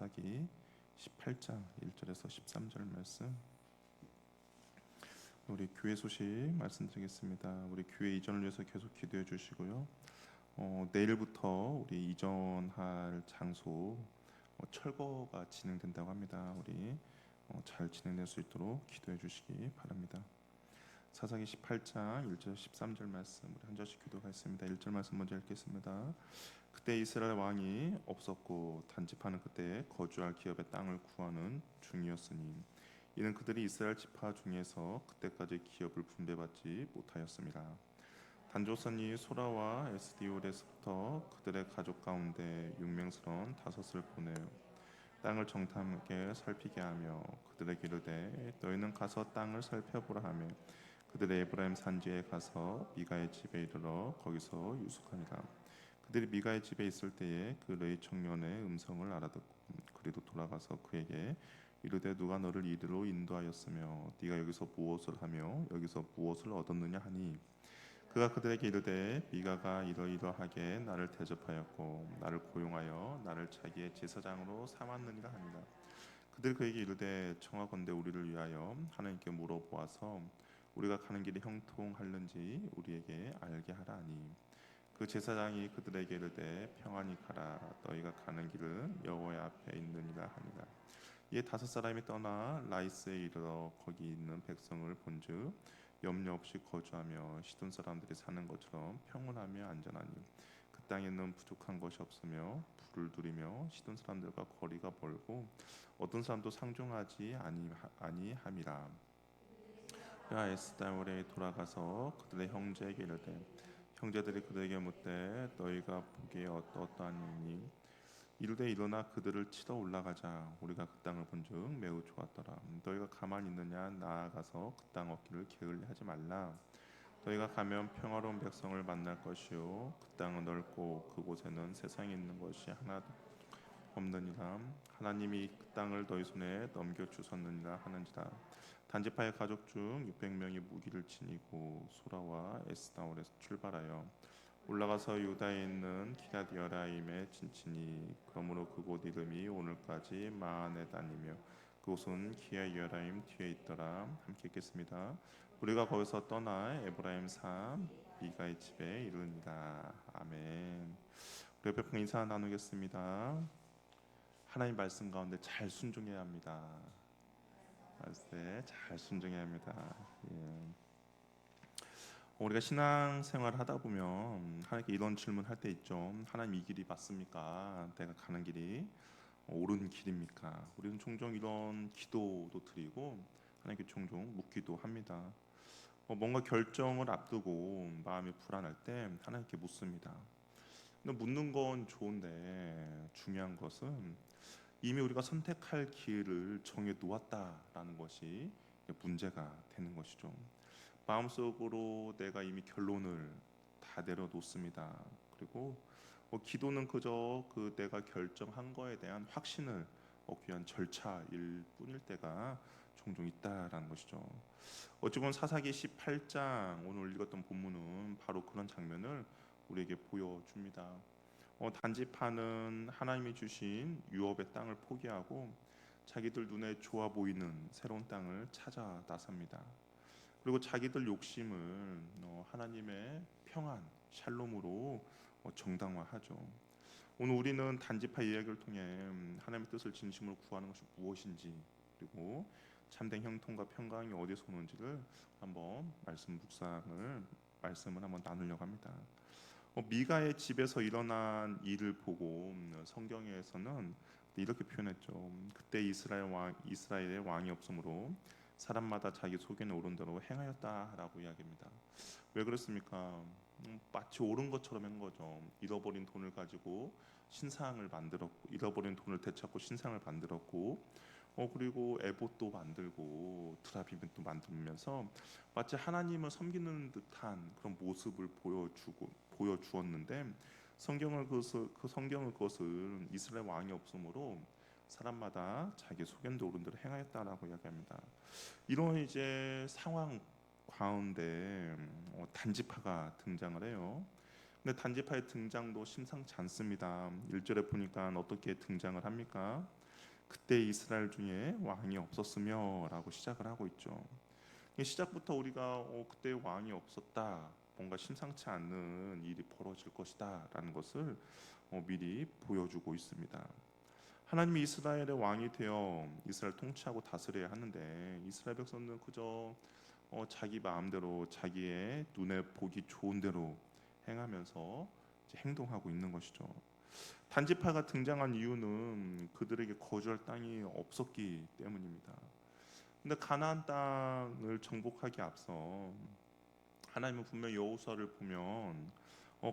사사기 18장 1절에서 13절 말씀, 우리 교회 소식 말씀드리겠습니다. 우리 교회 이전을 위해서 계속 기도해 주시고요. 내일부터 우리 이전할 장소 철거가 진행된다고 합니다. 우리 잘 진행될 수 있도록 기도해 주시기 바랍니다. 사사기 18장 1절 13절 말씀, 우리 한 절씩 기도하겠습니다. 1절 말씀 먼저 읽겠습니다. 그때 이스라엘 왕이 없었고 단집하는 그때에 거주할 기업의 땅을 구하는 중이었으니 이는 그들이 이스라엘 지파 중에서 그때까지 기업을 분배받지 못하였습니다. 단조선이 소라와 에스디올에서부터 그들의 가족 가운데 용맹스러운 5을 보내어 땅을 정탐하게 살피게 하며 그들에게 이르되 너희는 가서 땅을 살펴보라 하며 그들의 에브라임 산지에 가서 미가의 집에 이르러 거기서 유숙하니라. 그들이 미가의 집에 있을 때에 그 르이 청년의 음성을 알아듣고 그리도 돌아가서 그에게 이르되 누가 너를 이리로 인도하였으며 네가 여기서 무엇을 하며 여기서 무엇을 얻었느냐 하니 그가 그들에게 이르되 미가가 이러이러하게 나를 대접하였고 나를 고용하여 나를 자기의 제사장으로 삼았느니라 하니라. 그들이 그에게 이르되 청하건대 우리를 위하여 하나님께 물어보아서 우리가 가는 길이 형통할는지 우리에게 알게 하라 하니 그 제사장이 그들에게 이르되 평안히 가라 너희가 가는 길은 여호와 앞에 있느니라 하니라. 이에 5사람이 떠나 라이스에 이르러 거기 있는 백성을 본즉 염려 없이 거주하며 시돈 사람들이 사는 것처럼 평온하며 안전하니 그 땅에는 부족한 것이 없으며 불을 두리며 시돈 사람들과 거리가 멀고 어떤 사람도 상종하지 아니함이라. 그가 에스다올에 돌아가서 그들의 형제에게 이르되 형제들이 그들에게 묻되 너희가 보기에 어떠하니 이르되 일어나 그들을 치러 올라가자. 우리가 그 땅을 본즉 매우 좋았더라. 너희가 가만히 있느냐 나아가서 그 땅 얻기를 게을리하지 말라. 너희가 가면 평화로운 백성을 만날 것이요 그 땅은 넓고 그곳에는 세상에 있는 것이 하나도 없느니라. 하나님이 그 땅을 너희 손에 넘겨 주셨느니라 하는지라. 단지파의 가족 중 600명이 무기를 지니고 소라와 에스다올에서 출발하여 올라가서 유다에 있는 기럇 여라임에 진치니 그러므로 그곳 이름이 오늘까지 마하네단이며 그곳은 기럇 여라임 뒤에 있더라. 함께 읽겠습니다. 우리가 거기서 떠나 에브라임 산 미가의 집에 이르니라. 아멘. 우리 옆에 분 인사 나누겠습니다. 하나님 말씀 가운데 잘 순종해야 합니다. 말씀에 잘 순종해야 합니다. 예. 우리가 신앙생활을 하다 보면 하나님께 이런 질문할 때 있죠. 하나님 이 길이 맞습니까? 내가 가는 길이 옳은 길입니까? 우리는 종종 이런 기도도 드리고 하나님께 종종 묻기도 합니다. 뭔가 결정을 앞두고 마음이 불안할 때 하나님께 묻습니다. 근데 묻는 건 좋은데 중요한 것은 이미 우리가 선택할 길을 정해 놓았다라는 것이 문제가 되는 것이죠. 마음속으로 내가 이미 결론을 다 내려놓습니다. 그리고 기도는 그저 그 내가 결정한 거에 대한 확신을 얻기 위한 절차일 뿐일 때가 종종 있다라는 것이죠. 어찌 보면 사사기 18장 오늘 읽었던 본문은 바로 그런 장면을 우리에게 보여줍니다. 단지파는 하나님이 주신 유업의 땅을 포기하고 자기들 눈에 좋아 보이는 새로운 땅을 찾아 나섭니다. 그리고 자기들 욕심을 하나님의 평안, 샬롬으로 정당화하죠. 오늘 우리는 단지파 이야기를 통해 하나님의 뜻을 진심으로 구하는 것이 무엇인지 그리고 참된 형통과 평강이 어디서 오는지를 한번 말씀을 한번 나누려고 합니다. 미가의 집에서 일어난 일을 보고 성경에서는 이렇게 표현했죠. 그때 이스라엘의 왕이 없으므로 사람마다 자기 속에는 옳은 대로 행하였다라고 이야기합니다. 왜 그렇습니까? 마치 옳은 것처럼 한 거죠. 잃어버린 돈을 가지고 신상을 만들었고, 잃어버린 돈을 되찾고 신상을 만들었고, 그리고 에봇도 만들고 드라빔도 만들면서 마치 하나님을 섬기는 듯한 그런 모습을 보여주었는데 성경은 그것을 이스라엘 왕이 없으므로 사람마다 자기 소견도 옳은 대로 행하였다라고 이야기합니다. 이런 이제 상황 가운데 단지파가 등장을 해요. 근데 단지파의 등장도 심상치 않습니다. 1절에 보니까 어떻게 등장을 합니까? 그때 이스라엘 중에 왕이 없었으며라고 시작을 하고 있죠. 시작부터 우리가 그때 왕이 없었다, 뭔가 심상치 않는 일이 벌어질 것이다라는 것을 미리 보여주고 있습니다. 하나님이 이스라엘의 왕이 되어 이스라엘 통치하고 다스려야 하는데 이스라엘 백성들은 그저 자기 마음대로 자기의 눈에 보기 좋은 대로 행하면서 이제 행동하고 있는 것이죠. 단지파가 등장한 이유는 그들에게 거주할 땅이 없었기 때문입니다. 근데 가나안 땅을 정복하기 앞서 하나님은 분명 여호수아를 보면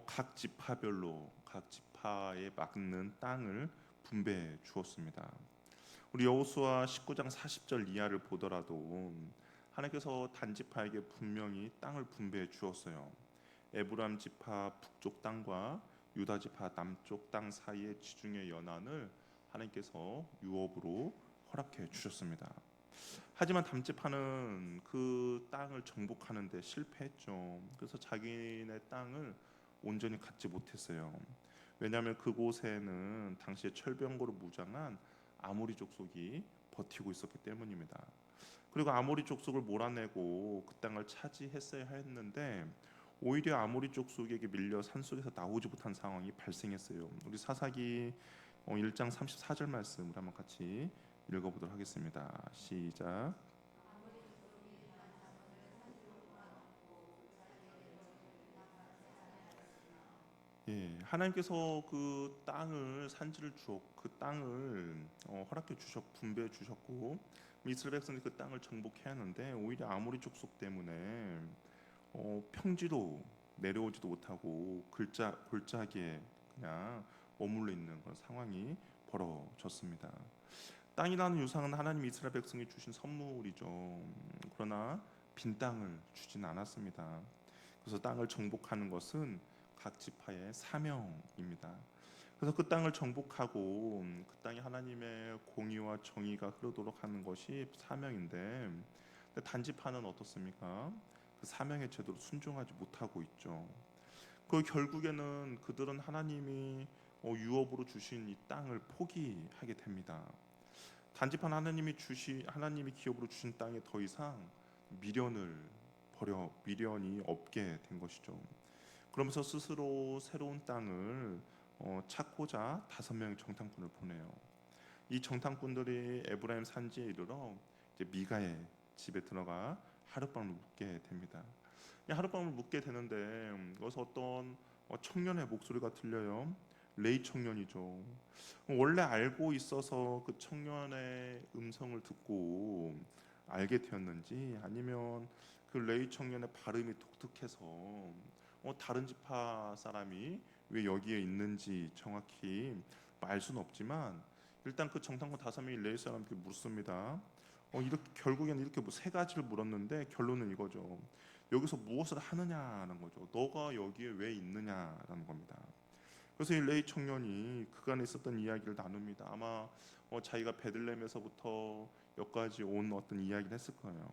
각 지파별로 각 지파에 맞는 땅을 분배해 주었습니다. 우리 여호수아 19장 40절 이하를 보더라도 하나님께서 단지파에게 분명히 땅을 분배해 주었어요. 에브라임 지파 북쪽 땅과 유다 지파 남쪽 땅 사이의 지중해 연안을 하나님께서 유업으로 허락해 주셨습니다. 하지만 담지파는 그 땅을 정복하는 데 실패했죠. 그래서 자기네 땅을 온전히 갖지 못했어요. 왜냐하면 그곳에는 당시에 철병거로 무장한 아모리 족속이 버티고 있었기 때문입니다. 그리고 아모리 족속을 몰아내고 그 땅을 차지했어야 했는데 오히려 아모리 족속에게 밀려 산속에서 나오지 못한 상황이 발생했어요. 우리 사사기 1장 34절 말씀을 한번 같이 읽어보도록 하겠습니다. 시작. 예, 하나님께서 그 땅을 산지를 주었, 그 땅을 허락해 주셨, 분배해 주셨고 이스라엘 백성이 그 땅을 정복해야 하는데 오히려 아모리 족속 때문에 평지로 내려오지도 못하고 골짜기에 그냥 머물러 있는 그런 상황이 벌어졌습니다. 땅이라는 유상은 하나님 이스라엘 백성이 주신 선물이죠. 그러나 빈 땅을 주진 않았습니다. 그래서 땅을 정복하는 것은 각 지파의 사명입니다. 그래서 그 땅을 정복하고 그 땅에 하나님의 공의와 정의가 흐르도록 하는 것이 사명인데 단지파는 어떻습니까? 그 사명의 제대로 순종하지 못하고 있죠. 그 결국에는 그들은 하나님이 유업으로 주신 이 땅을 포기하게 됩니다. 단지판 하나님이 기업으로 주신 땅에 더 이상 미련이 없게 된 것이죠. 그러면서 스스로 새로운 땅을 찾고자 5명의 정탐꾼을 보내요. 이 정탐꾼들이 에브라임 산지에 이르러 이제 미가의 집에 들어가 하룻밤을 묵게 됩니다. 하룻밤을 묵게 되는데 여기서 어떤 청년의 목소리가 들려요. 레이 청년이죠. 원래 알고 있어서 그 청년의 음성을 듣고 알게 되었는지 아니면 그 레이 청년의 발음이 독특해서 다른 지파 사람이 왜 여기에 있는지 정확히 알 수는 없지만 일단 그 정탐꾼 5명이 레이 사람에게 묻습니다. 이렇게 결국에는 이렇게 뭐 3가지를 물었는데 결론은 이거죠. 여기서 무엇을 하느냐는 거죠. 너가 여기에 왜 있느냐라는 겁니다. 그래서 이 레이 청년이 그간에 있었던 이야기를 나눕니다. 아마 자기가 베들레헴에서부터 여기까지 온 어떤 이야기를 했을 거예요.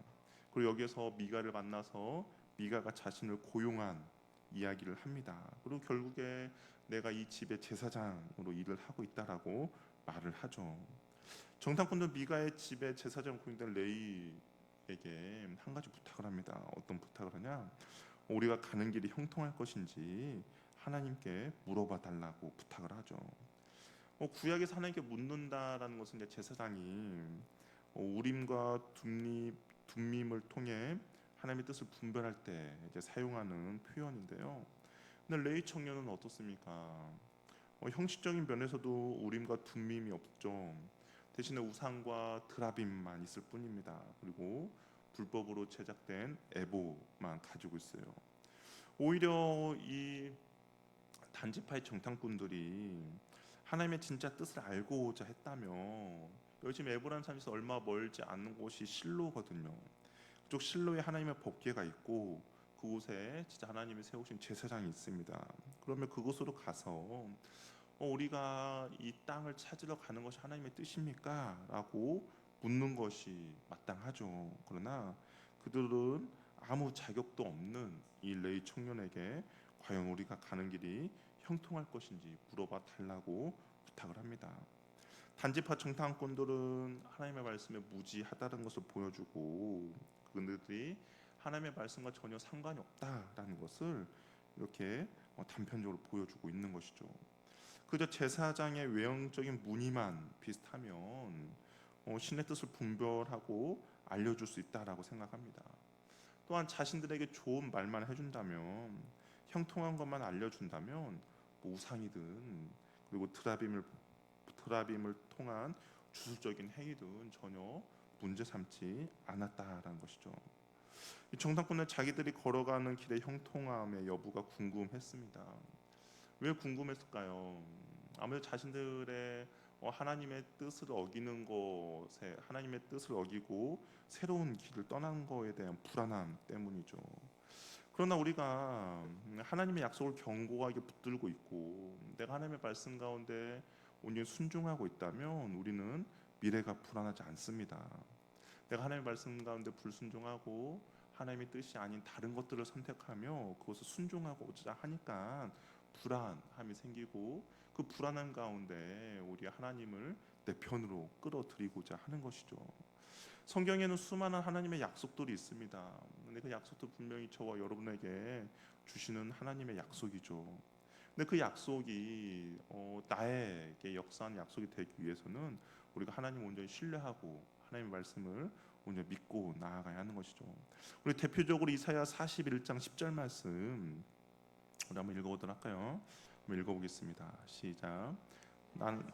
그리고 여기에서 미가를 만나서 미가가 자신을 고용한 이야기를 합니다. 그리고 결국에 내가 이 집의 제사장으로 일을 하고 있다라고 말을 하죠. 정탐꾼도 미가의 집의 제사장 고용된 레이에게 한 가지 부탁을 합니다. 어떤 부탁을 하냐? 우리가 가는 길이 형통할 것인지 하나님께 물어봐 달라고 부탁을 하죠. 구약에서 하나님께 묻는다라는 것은 이제 제사장이 우림과 둠밈을 통해 하나님의 뜻을 분별할 때 이제 사용하는 표현인데요. 근데 레이 청년은 어떻습니까? 형식적인 면에서도 우림과 둠밈이 없죠. 대신에 우상과 드라빔만 있을 뿐입니다. 그리고 불법으로 제작된 에보만 가지고 있어요. 오히려 이 단지파의 정탐꾼들이 하나님의 진짜 뜻을 알고자 했다면 요즘 에브라임 산에서 얼마 멀지 않는 곳이 실로거든요. 그쪽 실로에 하나님의 법궤가 있고 그곳에 진짜 하나님이 세우신 제사장이 있습니다. 그러면 그곳으로 가서 우리가 이 땅을 찾으러 가는 것이 하나님의 뜻입니까? 라고 묻는 것이 마땅하죠. 그러나 그들은 아무 자격도 없는 이 레이 청년에게 과연 우리가 가는 길이 형통할 것인지 물어봐 달라고 부탁을 합니다. 단지파 정탐꾼들은 하나님의 말씀에 무지하다는 것을 보여주고 그들이 하나님의 말씀과 전혀 상관이 없다라는 것을 이렇게 단편적으로 보여주고 있는 것이죠. 그저 제사장의 외형적인 무늬만 비슷하면 신의 뜻을 분별하고 알려줄 수 있다라고 생각합니다. 또한 자신들에게 좋은 말만 해준다면, 형통한 것만 알려준다면, 뭐 우상이든 그리고 드라빔을 통한 주술적인 행위든 전혀 문제 삼지 않았다라는 것이죠. 이 정탐꾼은 자기들이 걸어가는 길의 형통함의 여부가 궁금했습니다. 왜 궁금했을까요? 아무래도 자신들의 하나님의 뜻을 어기는 것에, 하나님의 뜻을 어기고 새로운 길을 떠난 거에 대한 불안함 때문이죠. 그러나 우리가 하나님의 약속을 견고하게 붙들고 있고 내가 하나님의 말씀 가운데 온전히 순종하고 있다면 우리는 미래가 불안하지 않습니다. 내가 하나님의 말씀 가운데 불순종하고 하나님의 뜻이 아닌 다른 것들을 선택하며 그것을 순종하고자 하니까 불안함이 생기고 그 불안한 가운데 우리 하나님을 내 편으로 끌어들이고자 하는 것이죠. 성경에는 수많은 하나님의 약속들이 있습니다. 근데 그 약속도 분명히 저와 여러분에게 주시는 하나님의 약속이죠. 근데 그 약속이 나에게 역사하는 약속이 되기 위해서는 우리가 하나님을 온전히 신뢰하고 하나님의 말씀을 온전히 믿고 나아가야 하는 것이죠. 우리 대표적으로 이사야 41장 10절 말씀 우리 한번 읽어보도록 할까요? 한번 읽어보겠습니다. 시작. 난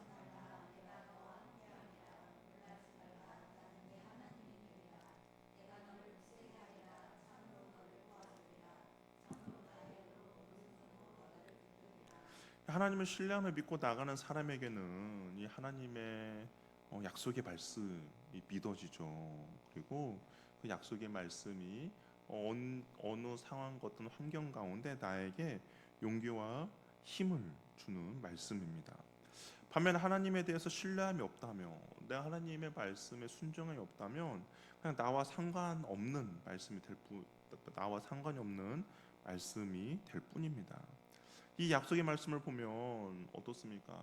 하나님을 신뢰하며 믿고 나가는 사람에게는 이 하나님의 약속의 말씀이 믿어지죠. 그리고 그 약속의 말씀이 어느 상황 어떤 환경 가운데 나에게 용기와 힘을 주는 말씀입니다. 반면 하나님에 대해서 신뢰함이 없다며 내가 하나님의 말씀에 순종함이 없다면 그냥 나와 상관이 없는 말씀이 될 뿐입니다. 이 약속의 말씀을 보면 어떻습니까?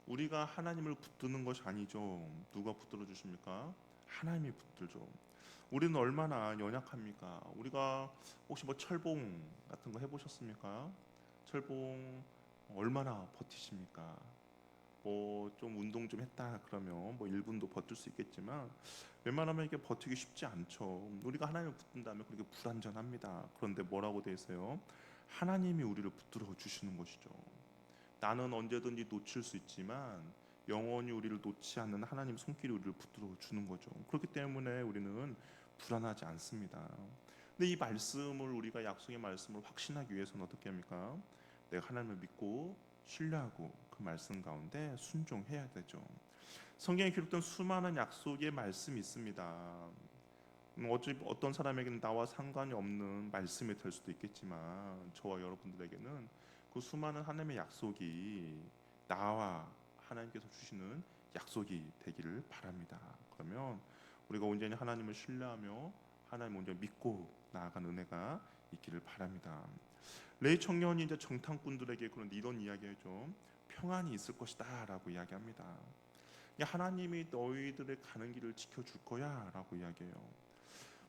우리가 하나님을 붙드는 것이 아니죠. 누가 붙들어 주십니까? 하나님이 붙들죠. 우리는 얼마나 연약합니까? 우리가 혹시 뭐 철봉 같은 거 해보셨습니까? 철봉 얼마나 버티십니까? 뭐 좀 운동 좀 했다 그러면 뭐 1분도 버틸 수 있겠지만 웬만하면 이게 버티기 쉽지 않죠. 우리가 하나님을 붙든다면 그렇게 불완전합니다. 그런데 뭐라고 돼 있어요? 하나님이 우리를 붙들어 주시는 것이죠. 나는 언제든지 놓칠 수 있지만 영원히 우리를 놓지 않는 하나님 손길이 우리를 붙들어 주는 거죠. 그렇기 때문에 우리는 불안하지 않습니다. 근데 이 말씀을 우리가 약속의 말씀을 확신하기 위해서는 어떻게 합니까? 내가 하나님을 믿고 신뢰하고 그 말씀 가운데 순종해야 되죠. 성경에 기록된 수많은 약속의 말씀이 있습니다. 어떤 사람에게는 나와 상관이 없는 말씀이 될 수도 있겠지만 저와 여러분들에게는 그 수많은 하나님의 약속이 나와 하나님께서 주시는 약속이 되기를 바랍니다. 그러면 우리가 온전히 하나님을 신뢰하며 하나님을 온전히 믿고 나아가는 은혜가 있기를 바랍니다. 레이 청년이 이제 정탐꾼들에게 그런 이런 이야기죠. 평안이 있을 것이다라고 이야기합니다. 하나님이 너희들의 가는 길을 지켜줄 거야라고 이야기해요.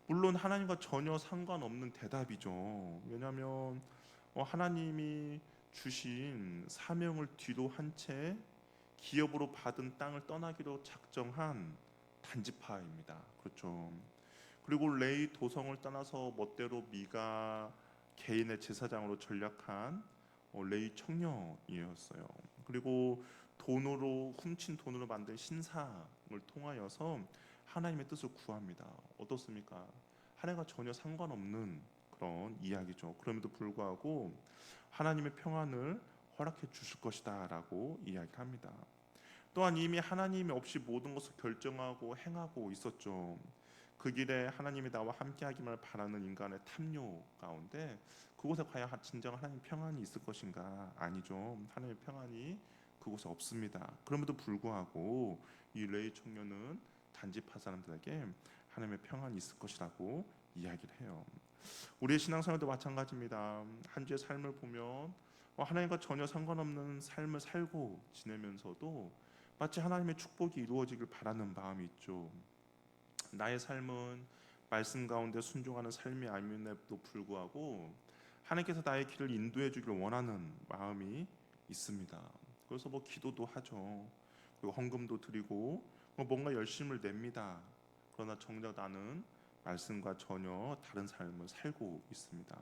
물론 하나님과 전혀 상관없는 대답이죠. 왜냐하면 하나님이 주신 사명을 뒤로 한 채 기업으로 받은 땅을 떠나기로 작정한 단지파입니다. 그렇죠. 그리고 레이 도성을 떠나서 멋대로 미가 개인의 제사장으로 전락한 레이 청년이었어요. 그리고 훔친 돈으로 만든 신상을 통하여서 하나님의 뜻을 구합니다. 어떻습니까? 하나님과 전혀 상관없는 그런 이야기죠. 그럼에도 불구하고 하나님의 평안을 허락해 주실 것이다라고 이야기합니다. 또한 이미 하나님이 없이 모든 것을 결정하고 행하고 있었죠. 그 길에 하나님이 나와 함께하기만 바라는 인간의 탐욕 가운데 그곳에 과연 진정 하나님 평안이 있을 것인가? 아니죠. 하나님의 평안이 그곳에 없습니다. 그럼에도 불구하고 이 레이 청년은 단지파 사람들에게 하나님의 평안이 있을 것이라고 이야기를 해요. 우리의 신앙생활도 마찬가지입니다. 한 주의 삶을 보면 하나님과 전혀 상관없는 삶을 살고 지내면서도 마치 하나님의 축복이 이루어지길 바라는 마음이 있죠. 나의 삶은 말씀 가운데 순종하는 삶이 아님에도 불구하고 하나님께서 나의 길을 인도해 주길 원하는 마음이 있습니다. 그래서 기도도 하죠. 그리고 헌금도 드리고 뭔가 열심을 냅니다. 그러나 정작 나는 말씀과 전혀 다른 삶을 살고 있습니다.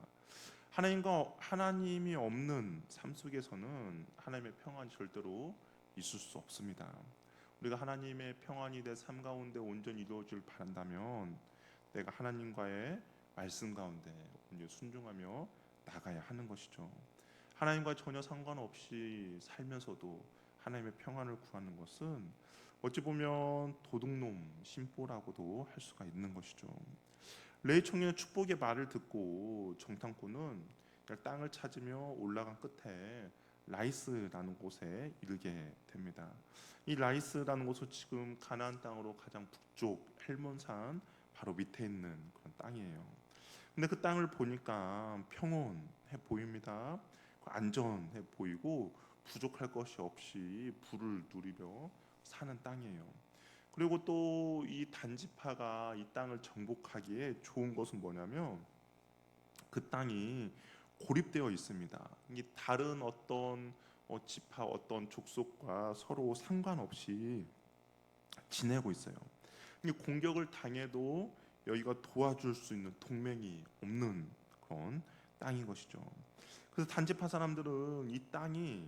하나님이 없는 삶 속에서는 하나님의 평안이 절대로 있을 수 없습니다. 우리가 하나님의 평안이 내 삶 가운데 온전히 이루어질 바란다면 내가 하나님과의 말씀 가운데 온전히 순종하며 나가야 하는 것이죠. 하나님과 전혀 상관없이 살면서도 하나님의 평안을 구하는 것은 어찌 보면 도둑놈 심보라고도 할 수가 있는 것이죠. 레이 청년의 축복의 말을 듣고 정탐꾼은 땅을 찾으며 올라간 끝에 라이스라는 곳에 이르게 됩니다. 이 라이스라는 곳은 지금 가나안 땅으로 가장 북쪽 헬몬산 바로 밑에 있는 그런 땅이에요. 근데 그 땅을 보니까 평온해 보입니다. 안전해 보이고 부족할 것이 없이 부를 누리며 사는 땅이에요. 그리고 또 이 단지파가 이 땅을 정복하기에 좋은 것은 뭐냐면 그 땅이 고립되어 있습니다. 이 다른 어떤 지파 어떤 족속과 서로 상관없이 지내고 있어요. 이 공격을 당해도 여기가 도와줄 수 있는 동맹이 없는 그런 땅인 것이죠. 그래서 단지파 사람들은 이 땅이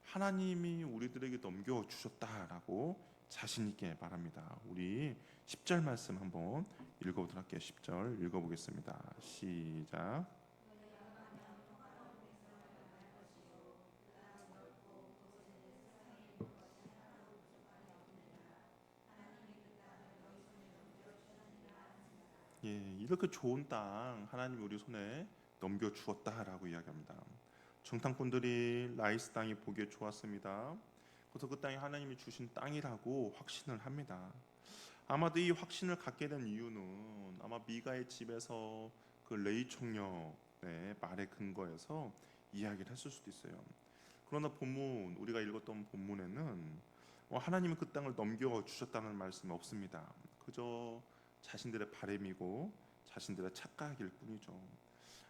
하나님이 우리들에게 넘겨 주셨다라고 자신 있게 말합니다. 우리 10절 말씀 한번 읽어보도록 할게요. 10절 읽어보겠습니다. 시작. 예, 이렇게 좋은 땅 하나님이 우리 손에 넘겨 주었다라고 이야기합니다. 정탐꾼들이 라이스 땅이 보기에 좋았습니다. 그래서 그 땅이 하나님이 주신 땅이라고 확신을 합니다. 아마도 이 확신을 갖게 된 이유는 아마 미가의 집에서 그 레이 총녀의 말에 근거해서 이야기를 했을 수도 있어요. 그러나 본문 우리가 읽었던 본문에는 하나님이 그 땅을 넘겨 주셨다는 말씀이 없습니다. 그저 자신들의 바램이고 자신들의 착각일 뿐이죠.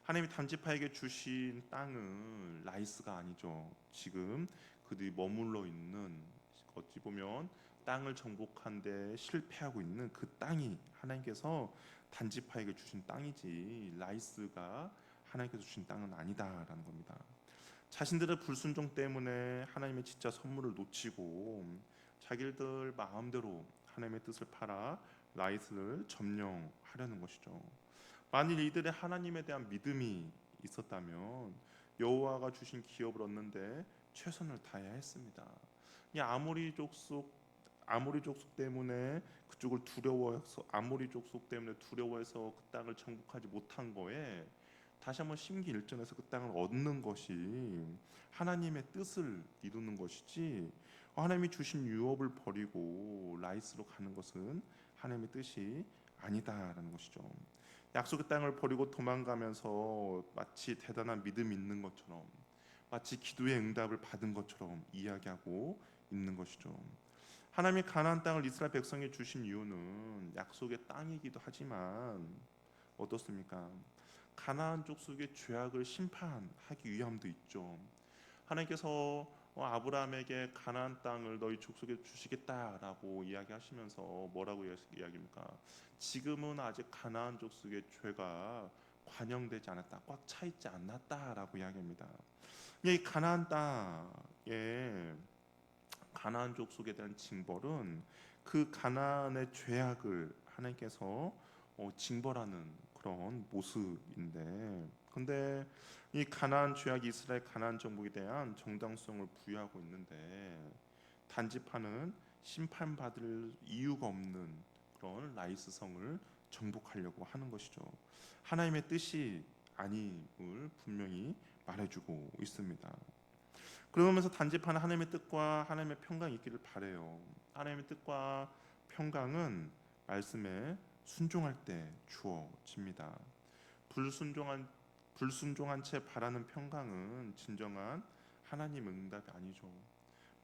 하나님이 단지파에게 주신 땅은 라이스가 아니죠. 지금 그들이 머물러 있는 어찌 보면 땅을 정복한 데 실패하고 있는 그 땅이 하나님께서 단지파에게 주신 땅이지 라이스가 하나님께서 주신 땅은 아니다라는 겁니다. 자신들의 불순종 때문에 하나님의 진짜 선물을 놓치고 자기들 마음대로 하나님의 뜻을 팔아 라이스를 점령하려는 것이죠. 만일 이들의 하나님에 대한 믿음이 있었다면 여호와가 주신 기업을 얻는데 최선을 다해야 했습니다. 이 아모리 족속 때문에 그쪽을 두려워해서 아모리 족속 때문에 두려워해서 그 땅을 정복하지 못한 거에 다시 한번 심기일전에서 그 땅을 얻는 것이 하나님의 뜻을 이루는 것이지 하나님이 주신 유업을 버리고 라이스로 가는 것은 하나님의 뜻이 아니다라는 것이죠. 약속의 땅을 버리고 도망가면서 마치 대단한 믿음이 있는 것처럼 마치 기도의 응답을 받은 것처럼 이야기하고 있는 것이죠. 하나님이 가나안 땅을 이스라엘 백성에 주신 이유는 약속의 땅이기도 하지만 어떻습니까? 가나안 족속의 죄악을 심판하기 위함도 있죠. 하나님께서 아브라함에게 가나안 땅을 너희 족속에 주시겠다라고 이야기하시면서 뭐라고 이야기합니까? 지금은 아직 가나안 족속의 죄가 관영되지 않았다, 꽉 차 있지 않았다라고 이야기합니다. 이 가나안 족속에 대한 징벌은 그 가나안의 죄악을 하나님께서 징벌하는 그런 모습인데, 근데 이 가나안 죄악이 이스라엘 가나안 정복에 대한 정당성을 부여하고 있는데 단지파는 심판받을 이유가 없는 그런 라이스 성을 정복하려고 하는 것이죠. 하나님의 뜻이 아님을 분명히 말해주고 있습니다. 그러면서 단지파는 하나님의 뜻과 하나님의 평강이 있기를 바래요. 하나님의 뜻과 평강은 말씀에 순종할 때 주어집니다. 불순종한 채 바라는 평강은 진정한 하나님 응답이 아니죠.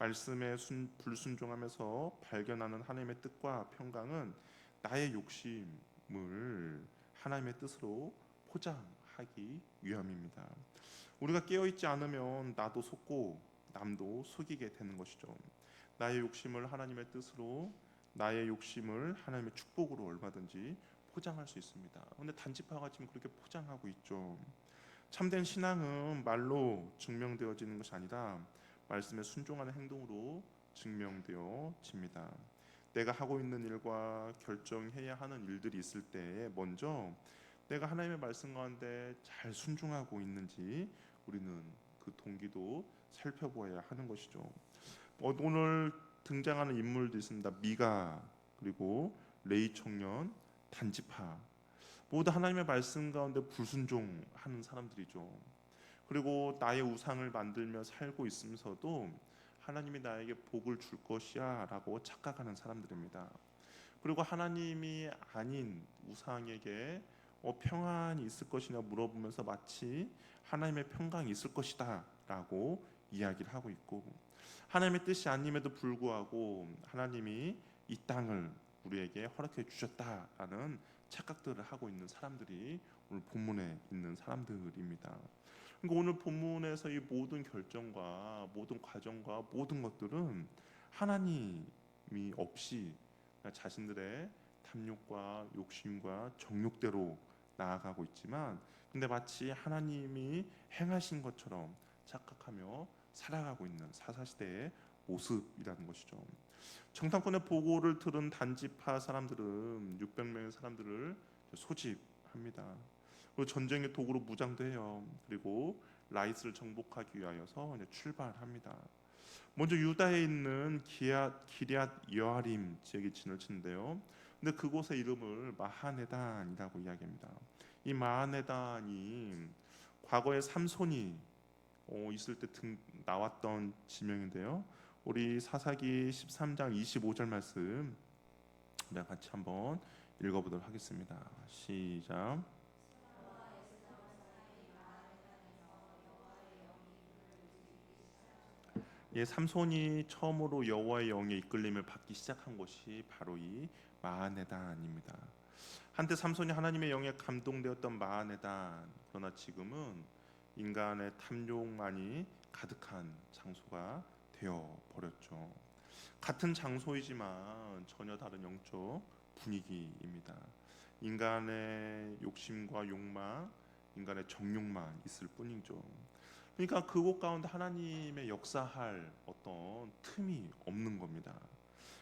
말씀에 불순종하면서 발견하는 하나님의 뜻과 평강은 나의 욕심을 하나님의 뜻으로 포장하기 위함입니다. 우리가 깨어있지 않으면 나도 속고 남도 속이게 되는 것이죠. 나의 욕심을 하나님의 뜻으로, 나의 욕심을 하나님의 축복으로 얼마든지 포장할 수 있습니다. 그런데 단지파가 지금 그렇게 포장하고 있죠. 참된 신앙은 말로 증명되어지는 것이 아니라 말씀에 순종하는 행동으로 증명되어집니다. 내가 하고 있는 일과 결정해야 하는 일들이 있을 때 먼저 내가 하나님의 말씀 가운데 잘 순종하고 있는지 우리는 그 동기도 살펴보아야 하는 것이죠. 오늘 등장하는 인물도 있습니다. 미가, 그리고 레이 청년, 단지파, 모두 하나님의 말씀 가운데 불순종하는 사람들이죠. 그리고 나의 우상을 만들며 살고 있으면서도 하나님이 나에게 복을 줄 것이야 라고 착각하는 사람들입니다. 그리고 하나님이 아닌 우상에게 평안이 있을 것이냐 물어보면서 마치 하나님의 평강이 있을 것이다 라고 이야기를 하고 있고, 하나님의 뜻이 아님에도 불구하고 하나님이 이 땅을 우리에게 허락해 주셨다라는 착각들을 하고 있는 사람들이 오늘 본문에 있는 사람들입니다. 그러니까 오늘 본문에서 이 모든 결정과 모든 과정과 모든 것들은 하나님이 없이 자신들의 탐욕과 욕심과 정욕대로 나아가고 있지만, 근데 마치 하나님이 행하신 것처럼 착각하며 살아가고 있는 사사시대의 모습이라는 것이죠. 정탐꾼의 보고를 들은 단지파 사람들은 600명의 사람들을 소집합니다. 그리고 전쟁의 도구로 무장도 해요. 그리고 라이스를 정복하기 위하여서 출발합니다. 먼저 유다에 있는 기럇 여아림 지역에 진을 치는데요. 근데 그곳의 이름을 마하네단이라고 이야기합니다. 이 마하네단이 과거에 삼손이 있을 때 나왔던 지명인데요. 우리 사사기 13장 25절 말씀 같이 한번 읽어보도록 하겠습니다. 시작. 예, 삼손이 처음으로 여호와의 영에 이끌림을 받기 시작한 곳이 바로 이 마하네단입니다. 한때 삼손이 하나님의 영에 감동되었던 마하네단, 그러나 지금은 인간의 탐욕만이 가득한 장소가 되어 버렸죠. 같은 장소이지만 전혀 다른 영적 분위기입니다. 인간의 욕심과 욕망, 인간의 정욕만 있을 뿐이죠. 그러니까 그곳 가운데 하나님의 역사할 어떤 틈이 없는 겁니다.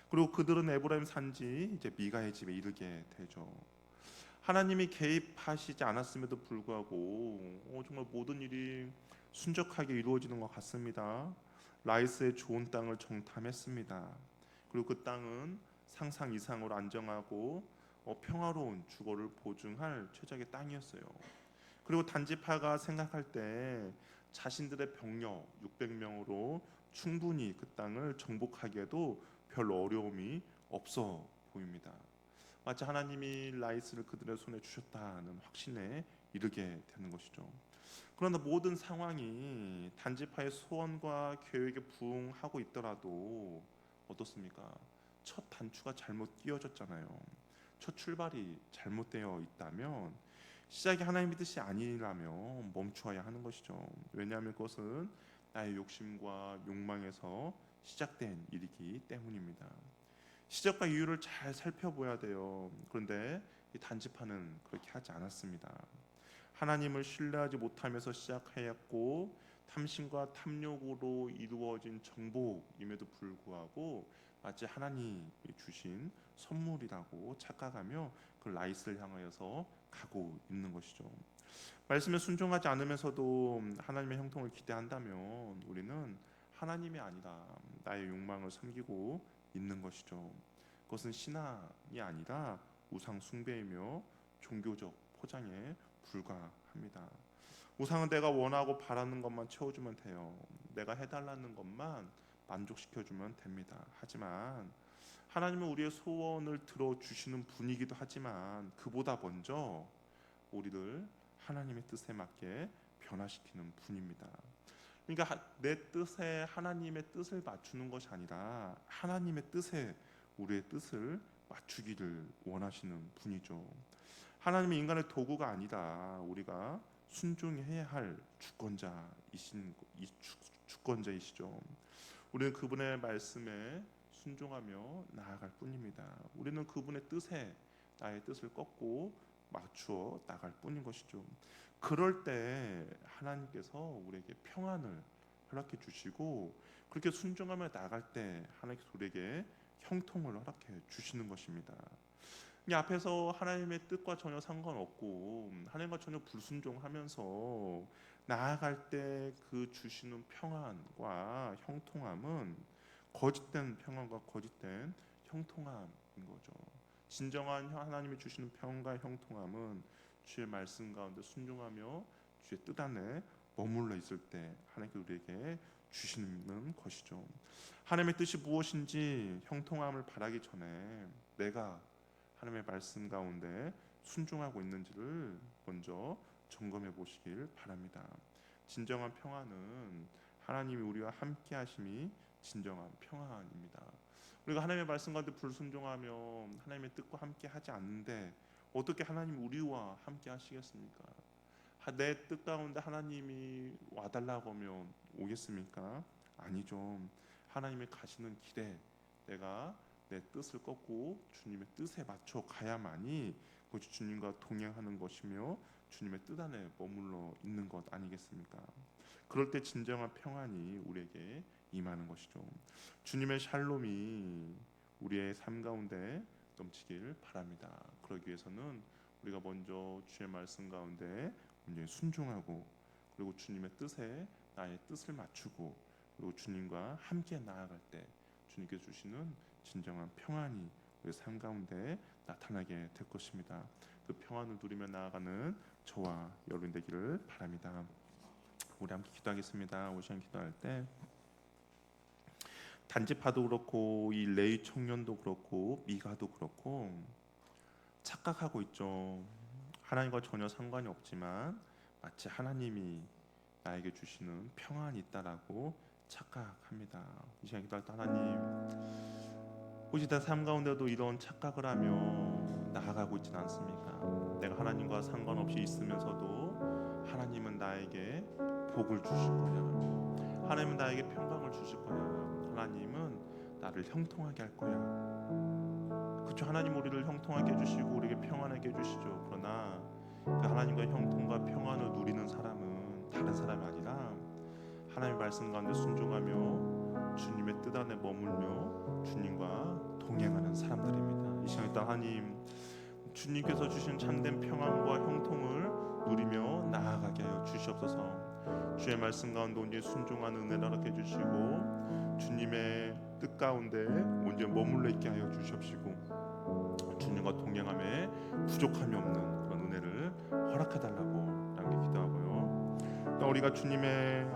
그리고 그들은 에브라임 산지 이제 미가의 집에 이르게 되죠. 하나님이 개입하시지 않았음에도 불구하고 정말 모든 일이 순적하게 이루어지는 것 같습니다. 라이스의 좋은 땅을 정탐했습니다. 그리고 그 땅은 상상 이상으로 안정하고 평화로운 주거를 보증할 최적의 땅이었어요. 그리고 단지파가 생각할 때 자신들의 병력 600명으로 충분히 그 땅을 정복하기에도 별 어려움이 없어 보입니다. 마치 하나님이 라이스를 그들의 손에 주셨다는 확신에 이르게 되는 것이죠. 그러나 모든 상황이 단지파의 소원과 계획에 부응하고 있더라도 어떻습니까? 첫 단추가 잘못 끼워졌잖아요. 첫 출발이 잘못되어 있다면 시작이 하나님의 뜻이 아니라면 멈추어야 하는 것이죠. 왜냐하면 그것은 나의 욕심과 욕망에서 시작된 일이기 때문입니다. 시작과 이유를 잘 살펴봐야 돼요. 그런데 이 단지파는 그렇게 하지 않았습니다. 하나님을 신뢰하지 못하면서 시작하였고 탐심과 탐욕으로 이루어진 정복임에도 불구하고 마치 하나님이 주신 선물이라고 착각하며 그 라이스를 향하여서 가고 있는 것이죠. 말씀에 순종하지 않으면서도 하나님의 형통을 기대한다면 우리는 하나님이 아니라 나의 욕망을 섬기고 있는 것이죠. 그것은 신앙이 아니라 우상 숭배이며 종교적 포장에 불과합니다. 우상은 내가 원하고 바라는 것만 채워주면 돼요. 내가 해달라는 것만 만족시켜주면 됩니다. 하지만 하나님은 우리의 소원을 들어주시는 분이기도 하지만 그보다 먼저 우리를 하나님의 뜻에 맞게 변화시키는 분입니다. 그러니까 내 뜻에 하나님의 뜻을 맞추는 것이 아니라 하나님의 뜻에 우리의 뜻을 맞추기를 원하시는 분이죠. 하나님이 인간의 도구가 아니라 우리가 순종해야 할 주권자이시죠. 우리는 그분의 말씀에 순종하며 나아갈 뿐입니다. 우리는 그분의 뜻에 나의 뜻을 꺾고 맞추어 나갈 뿐인 것이죠. 그럴 때 하나님께서 우리에게 평안을 허락해 주시고, 그렇게 순종하며 나갈 때 하나님께서 우리에게 형통을 허락해 주시는 것입니다. 이 앞에서 하나님의 뜻과 전혀 상관없고 하나님과 전혀 불순종하면서 나아갈 때 그 주시는 평안과 형통함은 거짓된 평안과 거짓된 형통함인 거죠. 진정한 하나님이 주시는 평안과 형통함은 주의 말씀 가운데 순종하며 주의 뜻 안에 머물러 있을 때 하나님께서 우리에게 주시는 것이죠. 하나님의 뜻이 무엇인지 형통함을 바라기 전에 내가 하나님의 말씀 가운데 순종하고 있는지를 먼저 점검해 보시길 바랍니다. 진정한 평안은 하나님이 우리와 함께 하심이 진정한 평안입니다. 우리가 하나님의 말씀 가운데 불순종하며 하나님의 뜻과 함께 하지 않는데 어떻게 하나님 우리와 함께 하시겠습니까? 내 뜻 가운데 하나님이 와달라고 하면 오겠습니까? 아니죠. 하나님이 가시는 길에 내가 내 뜻을 꺾고 주님의 뜻에 맞춰 가야만이 그것이 주님과 동행하는 것이며 주님의 뜻 안에 머물러 있는 것 아니겠습니까? 그럴 때 진정한 평안이 우리에게 임하는 것이죠. 주님의 샬롬이 우리의 삶 가운데 넘치길 바랍니다. 그러기 위해서는 우리가 먼저 주의 말씀 가운데 먼저 순종하고, 그리고 주님의 뜻에 나의 뜻을 맞추고, 그리고 주님과 함께 나아갈 때 주님께서 주시는 진정한 평안이 우리 삶 가운데 나타나게 될 것입니다. 그 평안을 누리며 나아가는 저와 여러분 되기를 바랍니다. 우리 함께 기도하겠습니다. 오늘 시간 기도할 때 단지파도 그렇고 이 레위 청년도 그렇고 미가도 그렇고 착각하고 있죠. 하나님과 전혀 상관이 없지만 마치 하나님이 나에게 주시는 평안이 있다라고 착각합니다. 이 시간 기도할 때 하나님, 혹시 내 삶 가운데도 이런 착각을 하며 나아가고 있지는 않습니까? 내가 하나님과 상관없이 있으면서도 하나님은 나에게 복을 주실 거야. 하나님은 나에게 평강을 주실 거야. 하나님은 나를 형통하게 할 거야. 그렇죠. 하나님 우리를 형통하게 해주시고 우리에게 평안하게 해주시죠. 그러나 그 하나님과 형통과 평안을 누리는 사람은 다른 사람이 아니라 하나님의 말씀 가운데 순종하며 주님의 뜻 안에 머물며 주님과 동행하는 사람들입니다. 이 시간에 하나님, 주님께서 주신 참된 평안과 형통을 누리며 나아가게 하여 주시옵소서. 주의 말씀 가운데 온전히 순종하는 은혜를 허락해 주시고 주님의 뜻 가운데 온전히 머물러 있게 하여 주시옵시고 주님과 동행함에 부족함이 없는 그런 은혜를 허락해 달라고 함께 기도하고요. 또 우리가 주님의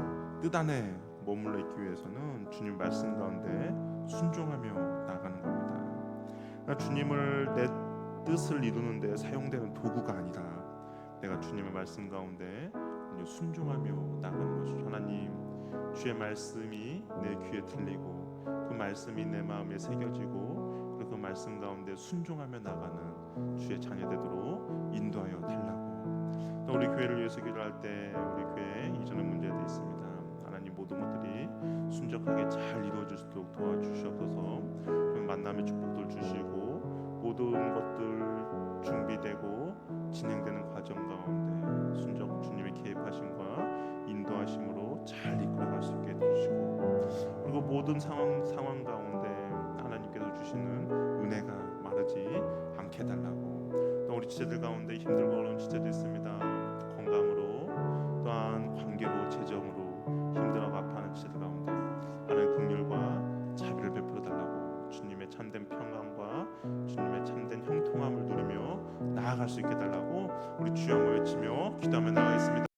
뜻 안에 머물러 있기 위해서는 주님 말씀 가운데 순종하며 나아가는 겁니다. 주님을 내 뜻을 이루는 데 사용되는 도구가 아니라 내가 주님의 말씀 가운데 순종하며 나가는 것이죠. 하나님, 주의 말씀이 내 귀에 들리고 그 말씀이 내 마음에 새겨지고 그 말씀 가운데 순종하며 나가는 주의 자녀 되도록 인도하여 달라고. 또 우리 교회를 위해서 기도할 때 우리 교회 이전의 문제도 있습니다. 하나님, 모든 것들이 순적하게 잘 이루어질 수 있도록 도와주시옵소서. 만남의 축복들 주시고 모든 것들 준비되고 진행되는 과정 가운데 순적 주님의 개입하심과 인도하심으로 잘 이끌어갈 수 있게 해주시고, 그리고 모든 상황 가운데 하나님께서 주시는 은혜가 마르지 않게 해달라고. 또 우리 지체들 가운데 힘들고 어려운 지체들 있습니다. 건강으로 또한 관계로 재정으로 힘들어가 아파하는 지체들 가운데 하나님 긍휼과 자비를 베풀어 달라고. 주님의 참된 평강과 주님의 참된 형통함을 누리며 나아갈 수 있게 달라고 우리 주여 한번 외치며 기도하며 나가겠습니다.